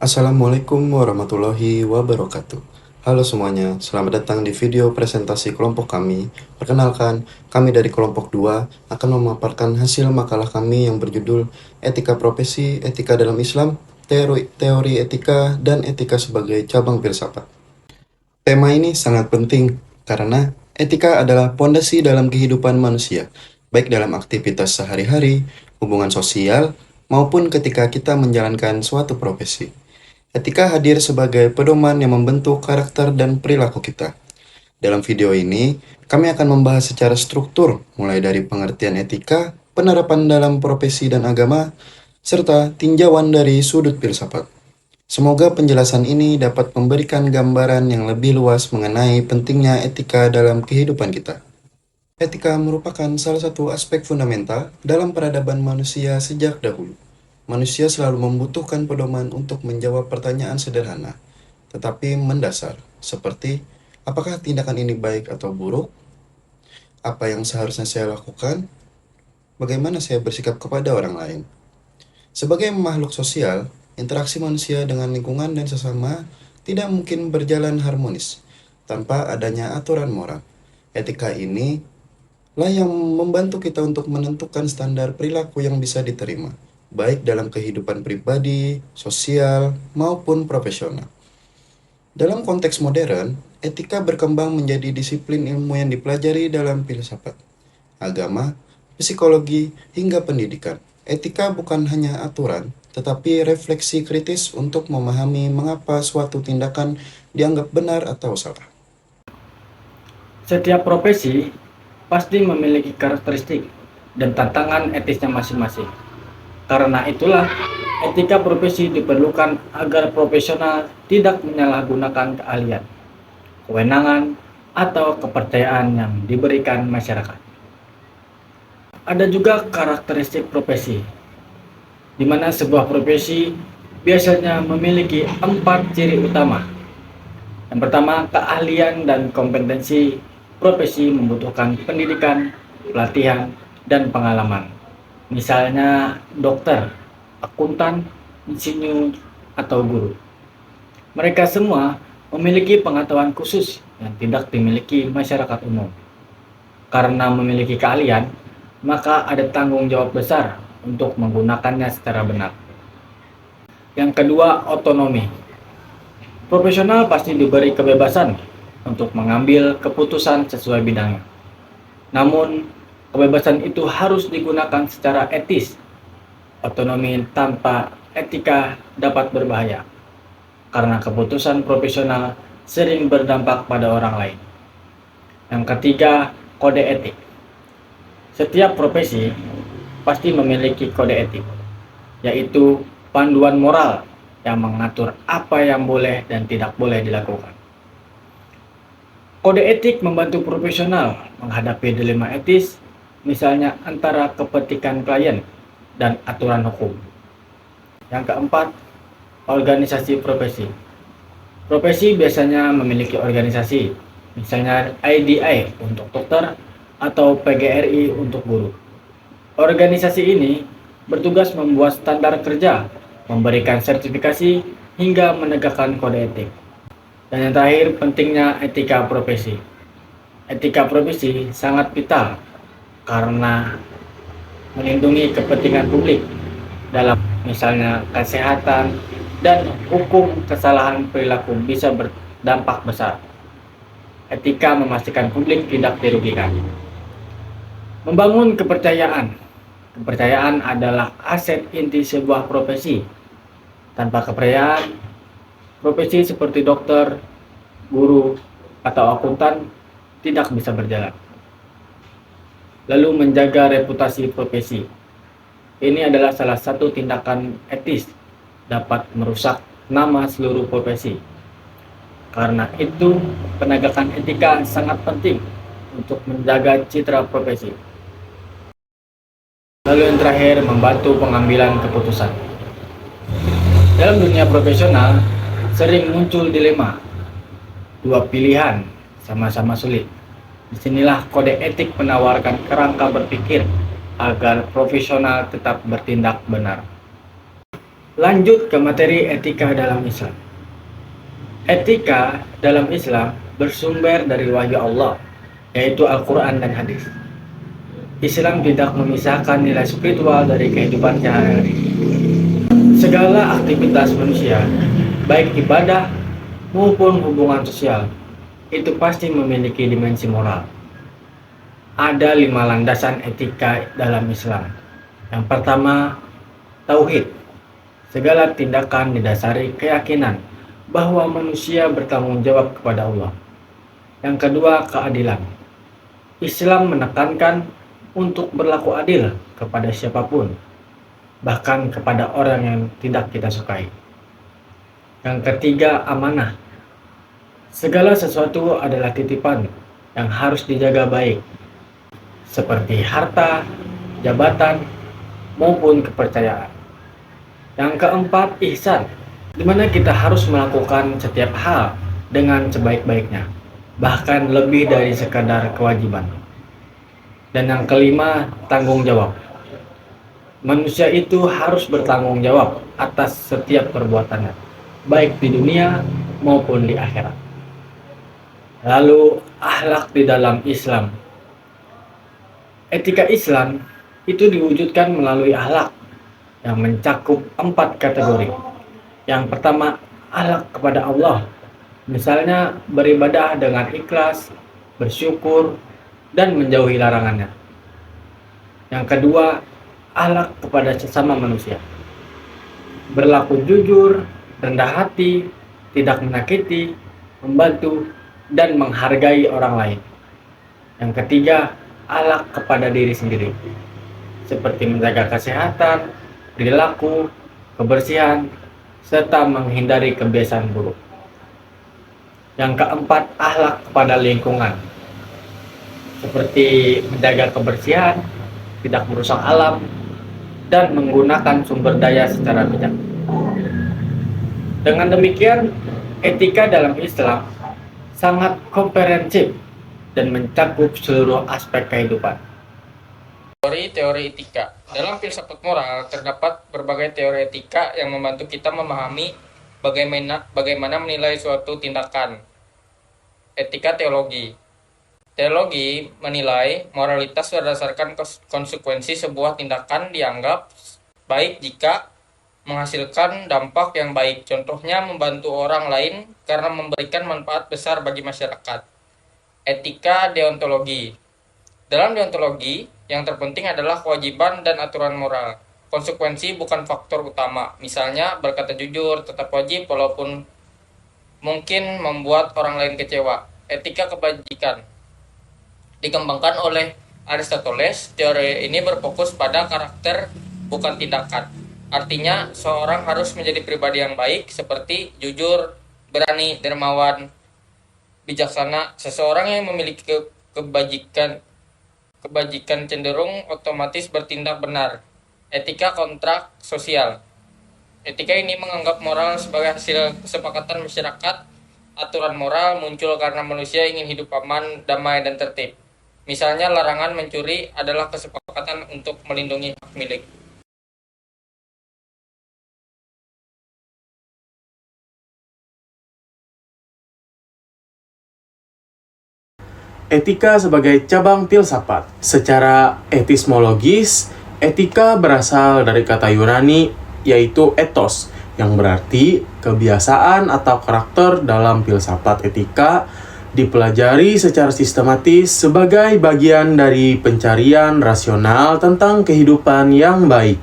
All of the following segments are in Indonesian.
Assalamualaikum warahmatullahi wabarakatuh. Halo semuanya, selamat datang di video presentasi kelompok kami. Perkenalkan, kami dari kelompok 2 akan memaparkan hasil makalah kami yang berjudul Etika Profesi, Etika dalam Islam, Teori Etika, dan Etika sebagai Cabang Filsafat. Tema ini sangat penting karena etika adalah pondasi dalam kehidupan manusia, baik dalam aktivitas sehari-hari, hubungan sosial, maupun ketika kita menjalankan suatu profesi. Etika hadir sebagai pedoman yang membentuk karakter dan perilaku kita. Dalam video ini, kami akan membahas secara struktur, mulai dari pengertian etika, penerapan dalam profesi dan agama, serta tinjauan dari sudut filsafat. Semoga penjelasan ini dapat memberikan gambaran yang lebih luas mengenai pentingnya etika dalam kehidupan kita. Etika merupakan salah satu aspek fundamental dalam peradaban manusia sejak dahulu. Manusia selalu membutuhkan pedoman untuk menjawab pertanyaan sederhana, tetapi mendasar, seperti apakah tindakan ini baik atau buruk, apa yang seharusnya saya lakukan, bagaimana saya bersikap kepada orang lain. Sebagai makhluk sosial, interaksi manusia dengan lingkungan dan sesama tidak mungkin berjalan harmonis tanpa adanya aturan moral. Etika ini lah yang membantu kita untuk menentukan standar perilaku yang bisa diterima, baik dalam kehidupan pribadi, sosial, maupun profesional. Dalam konteks modern, etika berkembang menjadi disiplin ilmu yang dipelajari dalam filsafat, agama, psikologi, hingga pendidikan. Etika bukan hanya aturan, tetapi refleksi kritis untuk memahami mengapa suatu tindakan dianggap benar atau salah. Setiap profesi pasti memiliki karakteristik dan tantangan etisnya masing-masing. Karena itulah, etika profesi diperlukan agar profesional tidak menyalahgunakan keahlian, kewenangan, atau kepercayaan yang diberikan masyarakat. Ada juga karakteristik profesi, di mana sebuah profesi biasanya memiliki 4 ciri utama. Yang pertama, keahlian dan kompetensi profesi membutuhkan pendidikan, pelatihan, dan pengalaman. Misalnya dokter, akuntan, insinyur, atau guru. Mereka semua memiliki pengetahuan khusus yang tidak dimiliki masyarakat umum. Karena memiliki keahlian, maka ada tanggung jawab besar untuk menggunakannya secara benar. Yang kedua, otonomi. Profesional pasti diberi kebebasan untuk mengambil keputusan sesuai bidangnya. Namun, kebebasan itu harus digunakan secara etis. Otonomi tanpa etika dapat berbahaya, karena keputusan profesional sering berdampak pada orang lain. Yang ketiga, kode etik. Setiap profesi pasti memiliki kode etik, yaitu panduan moral yang mengatur apa yang boleh dan tidak boleh dilakukan. Kode etik membantu profesional menghadapi dilema etis, misalnya antara kepentingan klien dan aturan hukum. Yang keempat, organisasi profesi. Profesi biasanya memiliki organisasi, misalnya IDI untuk dokter atau PGRI untuk guru. Organisasi ini bertugas membuat standar kerja, memberikan sertifikasi, hingga menegakkan kode etik. Dan yang terakhir, pentingnya etika profesi. Etika profesi sangat vital karena melindungi kepentingan publik dalam misalnya kesehatan dan hukum. Kesalahan perilaku bisa berdampak besar. Etika memastikan publik tidak dirugikan. Membangun kepercayaan. Kepercayaan adalah aset inti sebuah profesi. Tanpa kepercayaan, profesi seperti dokter, guru, atau akuntan tidak bisa berjalan. Lalu menjaga reputasi profesi. Ini adalah salah satu tindakan etis dapat merusak nama seluruh profesi. Karena itu, penegakan etika sangat penting untuk menjaga citra profesi. Lalu yang terakhir, membantu pengambilan keputusan. Dalam dunia profesional, sering muncul dilema. Dua pilihan sama-sama sulit. Disinilah kode etik menawarkan kerangka berpikir agar profesional tetap bertindak benar. Lanjut ke materi etika dalam Islam. Etika dalam Islam bersumber dari wahyu Allah, yaitu Al-Quran dan hadis. Islam tidak memisahkan nilai spiritual dari kehidupan sehari-hari. Segala aktivitas manusia, baik ibadah maupun hubungan sosial, itu pasti memiliki dimensi moral. Ada 5 landasan etika dalam Islam. Yang pertama, tauhid. Segala tindakan didasari keyakinan bahwa manusia bertanggung jawab kepada Allah. Yang kedua, keadilan. Islam menekankan untuk berlaku adil kepada siapapun, bahkan kepada orang yang tidak kita sukai. Yang ketiga, amanah. Segala sesuatu adalah titipan yang harus dijaga baik, seperti harta, jabatan, maupun kepercayaan. Yang keempat, ihsan, di mana kita harus melakukan setiap hal dengan sebaik-baiknya, bahkan lebih dari sekadar kewajiban. Dan yang kelima, tanggung jawab. Manusia itu harus bertanggung jawab atas setiap perbuatannya, baik di dunia maupun di akhirat. Lalu, akhlak di dalam Islam. Etika Islam itu diwujudkan melalui akhlak yang mencakup 4 kategori. Yang pertama, akhlak kepada Allah. Misalnya beribadah dengan ikhlas, bersyukur, dan menjauhi larangannya. Yang kedua, akhlak kepada sesama manusia. Berlaku jujur, rendah hati, tidak menyakiti, membantu, dan menghargai orang lain. Yang ketiga, akhlak kepada diri sendiri, seperti menjaga kesehatan, perilaku, kebersihan, serta menghindari kebiasaan buruk. Yang keempat, akhlak kepada lingkungan, seperti menjaga kebersihan, tidak merusak alam, dan menggunakan sumber daya secara bijak. Dengan demikian, etika dalam Islam sangat komprehensif dan mencakup seluruh aspek kehidupan. Teori etika. Dalam filsafat moral terdapat berbagai teori etika yang membantu kita memahami bagaimana menilai suatu tindakan. Etika teologi. Teologi menilai moralitas berdasarkan konsekuensi sebuah tindakan dianggap baik jika menghasilkan dampak yang baik. Contohnya membantu orang lain karena memberikan manfaat besar bagi masyarakat. Etika deontologi. Dalam deontologi, yang terpenting adalah kewajiban dan aturan moral. Konsekuensi bukan faktor utama. Misalnya, berkata jujur tetap wajib walaupun mungkin membuat orang lain kecewa. Etika kebajikan. Dikembangkan oleh Aristoteles, teori ini berfokus pada karakter bukan tindakan. Artinya, seorang harus menjadi pribadi yang baik seperti jujur, berani, dermawan, bijaksana. Seseorang yang memiliki kebajikan cenderung otomatis bertindak benar. Etika kontrak sosial. Etika ini menganggap moral sebagai hasil kesepakatan masyarakat. Aturan moral muncul karena manusia ingin hidup aman, damai, dan tertib. Misalnya, larangan mencuri adalah kesepakatan untuk melindungi hak milik. Etika sebagai cabang filsafat. Secara epistemologis, etika berasal dari kata Yunani yaitu ethos, yang berarti kebiasaan atau karakter. Dalam filsafat etika dipelajari secara sistematis sebagai bagian dari pencarian rasional tentang kehidupan yang baik.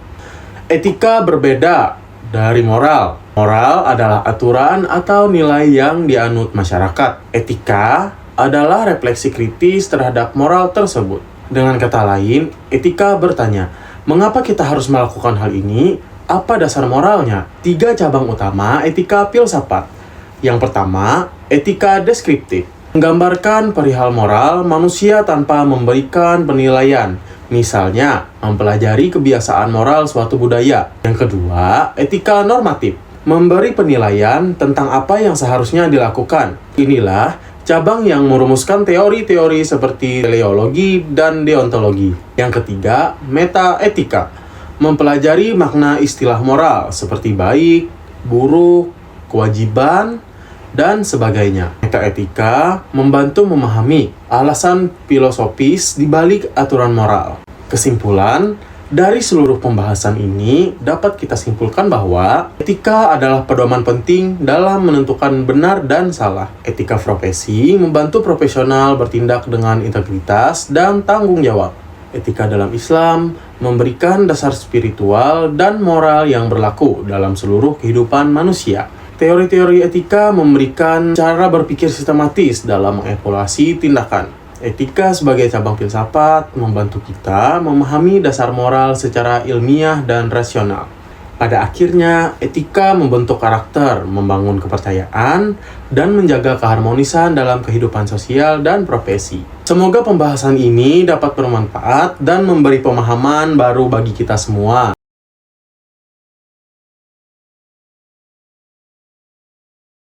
Etika berbeda dari moral. Moral adalah aturan atau nilai yang dianut masyarakat. Etika adalah refleksi kritis terhadap moral tersebut. Dengan kata lain, etika bertanya, mengapa kita harus melakukan hal ini? Apa dasar moralnya? 3 cabang utama etika filsafat. Yang pertama, etika deskriptif. Menggambarkan perihal moral manusia tanpa memberikan penilaian. Misalnya, mempelajari kebiasaan moral suatu budaya. Yang kedua, etika normatif. Memberi penilaian tentang apa yang seharusnya dilakukan. Inilah cabang yang merumuskan teori-teori seperti teleologi dan deontologi. Yang ketiga, metaetika. mempelajari makna istilah moral seperti baik, buruk, kewajiban, dan sebagainya. Metaetika membantu memahami alasan filosofis di balik aturan moral. Kesimpulan, dari seluruh pembahasan ini dapat kita simpulkan bahwa etika adalah pedoman penting dalam menentukan benar dan salah. Etika profesi membantu profesional bertindak dengan integritas dan tanggung jawab. Etika dalam Islam memberikan dasar spiritual dan moral yang berlaku dalam seluruh kehidupan manusia. Teori-teori etika memberikan cara berpikir sistematis dalam mengevaluasi tindakan. Etika sebagai cabang filsafat membantu kita memahami dasar moral secara ilmiah dan rasional. Pada akhirnya, etika membentuk karakter, membangun kepercayaan, dan menjaga keharmonisan dalam kehidupan sosial dan profesi. Semoga pembahasan ini dapat bermanfaat dan memberi pemahaman baru bagi kita semua.